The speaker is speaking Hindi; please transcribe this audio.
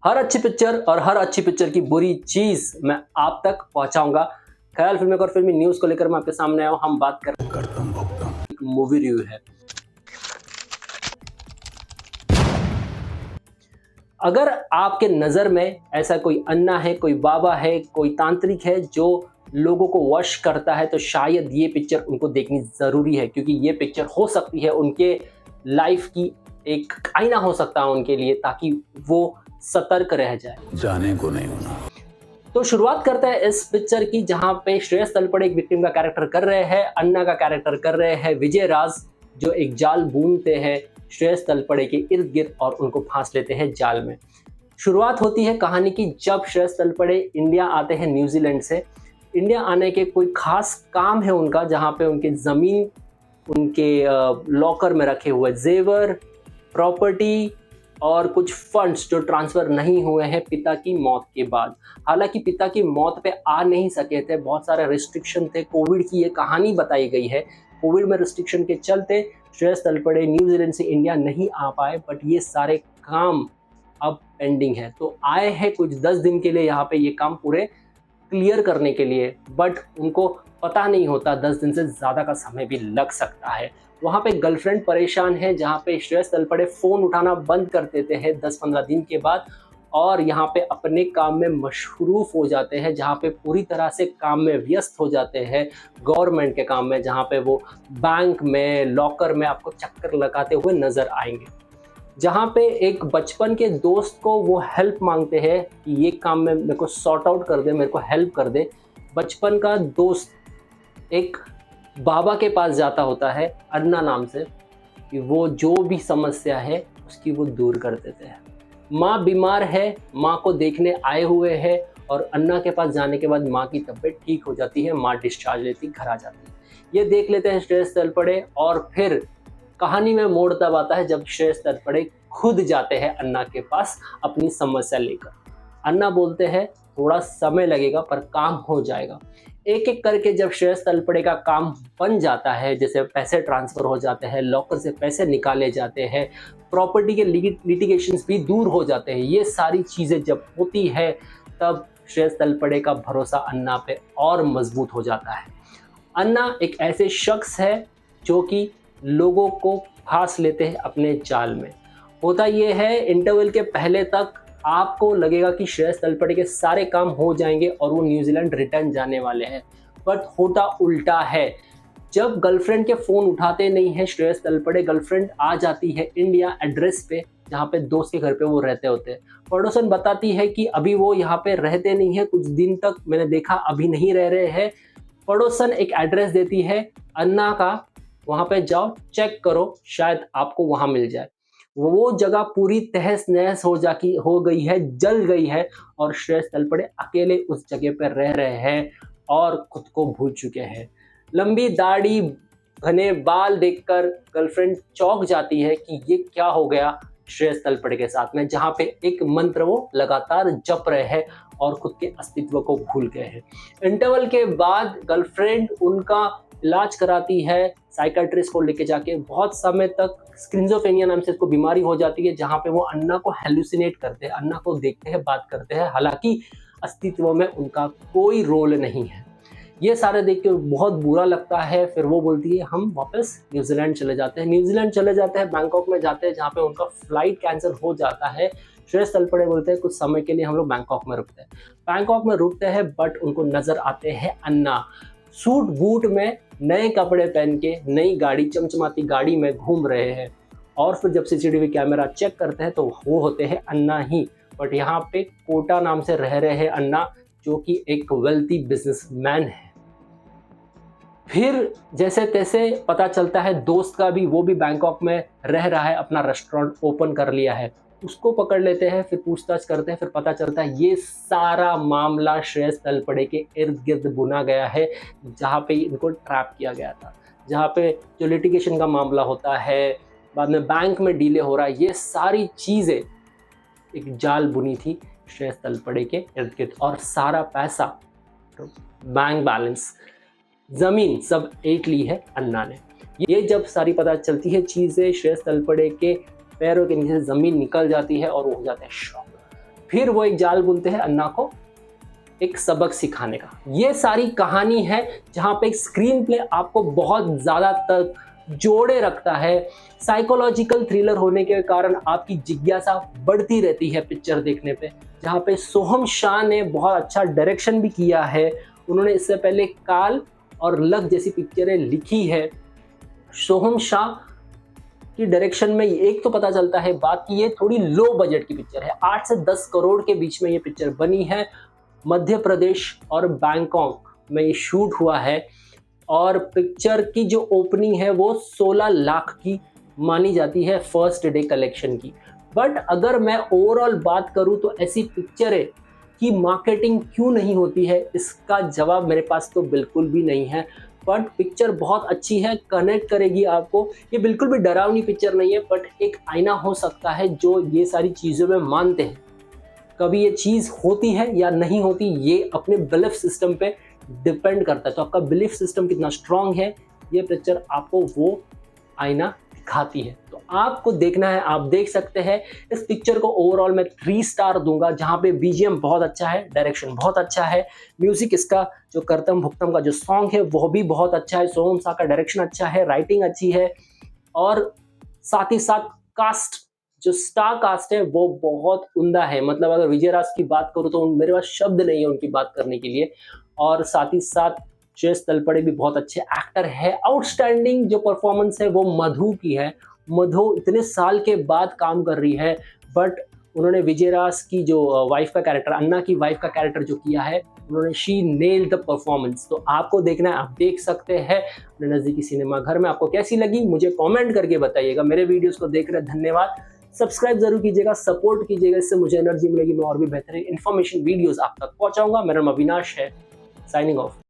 हर अच्छी पिक्चर और हर अच्छी पिक्चर की बुरी चीज मैं आप तक पहुंचाऊंगा। ख्याल फिल्में और फिल्मी न्यूज को लेकर मैं आपके सामने आया हूं। हम बात करता हूं मूवी रिव्यू है। अगर आपके नजर में ऐसा कोई अन्ना है, कोई बाबा है, कोई तांत्रिक है जो लोगों को वश करता है, तो शायद ये पिक्चर उनको देखनी जरूरी है, क्योंकि ये पिक्चर हो सकती है उनके लाइफ की एक आईना हो सकता है उनके लिए, ताकि वो सतर्क रह जाए। जाने को नहीं होना। तो शुरुआत करते हैं इस पिक्चर की, जहां पे श्रेयस तलपड़े एक विक्टिम का कैरेक्टर कर रहे हैं, अन्ना का कैरेक्टर कर रहे हैं विजय राज, जो एक जाल बूनते हैं श्रेयस तलपड़े के इर्द गिर्द और उनको फांस लेते हैं जाल में। शुरुआत होती है कहानी की जब श्रेयस तलपड़े इंडिया आते हैं न्यूजीलैंड से। इंडिया आने के कोई खास काम है उनका, जहां पे उनके ज़मीन, उनके लॉकर में रखे हुए जेवर, प्रॉपर्टी और कुछ फंड्स जो ट्रांसफ़र नहीं हुए हैं पिता की मौत के बाद। हालांकि पिता की मौत पे आ नहीं सके थे, बहुत सारे रिस्ट्रिक्शन थे, कोविड की ये कहानी बताई गई है। कोविड में रिस्ट्रिक्शन के चलते श्रेयस तलपड़े न्यूजीलैंड से इंडिया नहीं आ पाए, बट ये सारे काम अब पेंडिंग है। तो आए हैं कुछ 10 दिन के लिए यहाँ पे ये काम पूरे क्लियर करने के लिए, बट उनको पता नहीं होता 10 दिन से ज़्यादा का समय भी लग सकता है। वहाँ पे गर्लफ्रेंड परेशान है, जहाँ पे श्रेयस तलपड़े फ़ोन उठाना बंद कर देते हैं 10-15 दिन के बाद, और यहाँ पे अपने काम में मशरूफ़ हो जाते हैं, जहाँ पे पूरी तरह से काम में व्यस्त हो जाते हैं, गवर्नमेंट के काम में, जहाँ पे वो बैंक में, लॉकर में आपको चक्कर लगाते हुए नज़र आएंगे। जहाँ पे एक बचपन के दोस्त को वो हेल्प मांगते हैं कि ये काम में मेरे को सॉर्ट आउट कर दे, मेरे को हेल्प कर दे। बचपन का दोस्त एक बाबा के पास जाता होता है अन्ना नाम से, कि वो जो भी समस्या है उसकी वो दूर कर देते हैं। माँ बीमार है, माँ को देखने आए हुए हैं, और अन्ना के पास जाने के बाद माँ की तबीयत ठीक हो जाती है, माँ डिस्चार्ज लेती घर आ जाती है। ये देख लेते हैं श्रेयस तलपड़े, और फिर कहानी में मोड़ तब आता है जब श्रेयस तलपड़े खुद जाते हैं अन्ना के पास अपनी समस्या लेकर। अन्ना बोलते हैं थोड़ा समय लगेगा पर काम हो जाएगा। एक एक करके जब श्रेयस तलपड़े का काम बन जाता है, जैसे पैसे ट्रांसफ़र हो जाते हैं, लॉकर से पैसे निकाले जाते हैं, प्रॉपर्टी के लिटिगेशंस भी दूर हो जाते हैं, ये सारी चीज़ें जब होती है तब श्रेयस तलपड़े का भरोसा अन्ना पे और मजबूत हो जाता है। अन्ना एक ऐसे शख्स है जो कि लोगों को फांस लेते हैं अपने जाल में। होता ये है, इंटरवल के पहले तक आपको लगेगा कि श्रेयस तलपड़े के सारे काम हो जाएंगे और वो न्यूजीलैंड रिटर्न जाने वाले हैं, बट होता उल्टा है। जब गर्लफ्रेंड के फ़ोन उठाते नहीं है श्रेयस तलपड़े, गर्लफ्रेंड आ जाती है इंडिया एड्रेस पे, जहाँ पे दोस्त के घर पे वो रहते होते हैं। पड़ोसन बताती है कि अभी वो यहाँ पे रहते नहीं है, कुछ दिन तक मैंने देखा अभी नहीं रह रहे हैं। पड़ोसन एक एड्रेस देती है अन्ना का, वहाँ पे जाओ चेक करो, शायद आपको वहाँ मिल जाए। वो जगह पूरी तहस नहस हो गई है, जल गई है, और श्रेयस तलपड़े अकेले उस जगह पर रह रहे हैं और खुद को भूल चुके हैं। लंबी दाढ़ी, घने बाल देखकर गर्लफ्रेंड चौंक जाती है कि ये क्या हो गया श्रेयस तलपड़े के साथ में, जहाँ पे एक मंत्र वो लगातार जप रहे हैं और खुद के अस्तित्व को भूल गए हैं। इंटरवल के बाद गर्लफ्रेंड उनका इलाज कराती है साइकाट्रिस्ट को लेके जाके। बहुत समय तक स्किज़ोफ्रेनिया नाम से इसको बीमारी हो जाती है, जहाँ पे वो अन्ना को हेलुसिनेट करते हैं, अन्ना को देखते हैं, बात करते हैं, हालांकि अस्तित्व में उनका कोई रोल नहीं है। ये सारे देख के बहुत बुरा लगता है। फिर वो बोलती है हम वापस न्यूजीलैंड चले जाते हैं। न्यूजीलैंड चले जाते हैं, बैंकॉक में जाते हैं, जहाँ पे उनका फ्लाइट कैंसिल हो जाता है। श्रेयस तलपड़े बोलते हैं कुछ समय के लिए हम लोग बैंकॉक में रुकते हैं। बैंकॉक में रुकते हैं, बट उनको नजर आते हैं अन्ना सूट बूट में, नए कपड़े पहन के, नई गाड़ी, चमचमाती गाड़ी में घूम रहे हैं। और फिर जब सीसीटीवी कैमरा चेक करते हैं तो वो होते हैं अन्ना ही, बट यहाँ पे कोटा नाम से रह रहे हैं अन्ना, जो कि एक वेल्थी बिजनेसमैन है। फिर जैसे तैसे पता चलता है दोस्त का भी, वो भी बैंकॉक में रह रहा है, अपना रेस्टोरेंट ओपन कर लिया है, उसको पकड़ लेते हैं। फिर पूछताछ करते हैं, फिर पता चलता है ये सारा मामला श्रेयस तलपड़े के इर्द गिर्द बुना गया है, जहाँ पे इनको ट्रैप किया गया था, जहाँ पे जो लिटिगेशन का मामला होता है, बाद में बैंक में डीले हो रहा है, ये सारी चीज़ें एक जाल बुनी थी श्रेयस तलपड़े के इर्द गिर्द। और सारा पैसा, बैंक बैलेंस, ज़मीन सब एट ली है अन्ना ने। ये जब सारी पता चलती है चीज़ें, श्रेयस तलपड़े के पैरों के नीचे ज़मीन निकल जाती है और वो हो जाते हैं शॉक। फिर वो एक जाल बुनते हैं अन्ना को एक सबक सिखाने का। ये सारी कहानी है जहाँ पे एक स्क्रीन प्ले आपको बहुत ज़्यादा तक जोड़े रखता है। साइकोलॉजिकल थ्रिलर होने के कारण आपकी जिज्ञासा बढ़ती रहती है पिक्चर देखने पे। जहाँ पे सोहम शाह ने बहुत अच्छा डायरेक्शन भी किया है। उन्होंने इससे पहले काल और लक जैसी पिक्चरें लिखी है। सोहम शाह की डायरेक्शन में एक तो पता चलता है बात कि ये थोड़ी लो बजट की पिक्चर है। 8 से 10 करोड़ के बीच में ये पिक्चर बनी है। मध्य प्रदेश और बैंकॉक में ये शूट हुआ है और पिक्चर की जो ओपनिंग है वो 16 लाख की मानी जाती है फर्स्ट डे कलेक्शन की। बट अगर मैं ओवरऑल बात करूं तो ऐसी पिक्चरें की मार्केटिंग क्यों नहीं होती है, इसका जवाब मेरे पास तो बिल्कुल भी नहीं है। बट पिक्चर बहुत अच्छी है, कनेक्ट करेगी आपको। ये बिल्कुल भी डरावनी पिक्चर नहीं है, बट एक आईना हो सकता है जो ये सारी चीज़ों में मानते हैं। कभी ये चीज़ होती है या नहीं होती, ये अपने बिलीफ सिस्टम पे डिपेंड करता है। तो आपका बिलीफ सिस्टम कितना स्ट्रांग है, ये पिक्चर आपको वो आईना दिखाती है। तो आपको देखना है, आप देख सकते हैं। इस पिक्चर को ओवरऑल मैं 3 स्टार दूंगा, जहाँ पे बीजीएम बहुत अच्छा है, डायरेक्शन बहुत अच्छा है, म्यूजिक इसका जो करतम भुक्तम का जो सॉन्ग है वो भी बहुत अच्छा है, सोहम शाह का डायरेक्शन अच्छा है, राइटिंग अच्छी है और साथ ही साथ कास्ट जो स्टार कास्ट है वो बहुत उम्दा है। मतलब अगर विजय राज की बात करूँ तो मेरे पास शब्द नहीं है उनकी बात करने के लिए। और साथ ही साथ श्रेयस तलपड़े भी बहुत अच्छे एक्टर है। आउटस्टैंडिंग जो परफॉर्मेंस है वो मधु की है। मधु इतने साल के बाद काम कर रही है, बट उन्होंने विजय राज की जो वाइफ का कैरेक्टर, अन्ना की वाइफ का कैरेक्टर जो किया है, उन्होंने शी नेल्ड द परफॉर्मेंस। तो आपको देखना है, आप देख सकते हैं अपने नज़दीकी सिनेमा घर में। आपको कैसी लगी मुझे कमेंट करके बताइएगा। मेरे वीडियोस को देख रहे धन्यवाद। सब्सक्राइब जरूर कीजिएगा, सपोर्ट कीजिएगा, इससे मुझे एनर्जी मिलेगी, मैं और भी बेहतरीन इन्फॉर्मेशन वीडियोस आप तक पहुंचाऊंगा। मेरा नाम अविनाश है, साइनिंग ऑफ।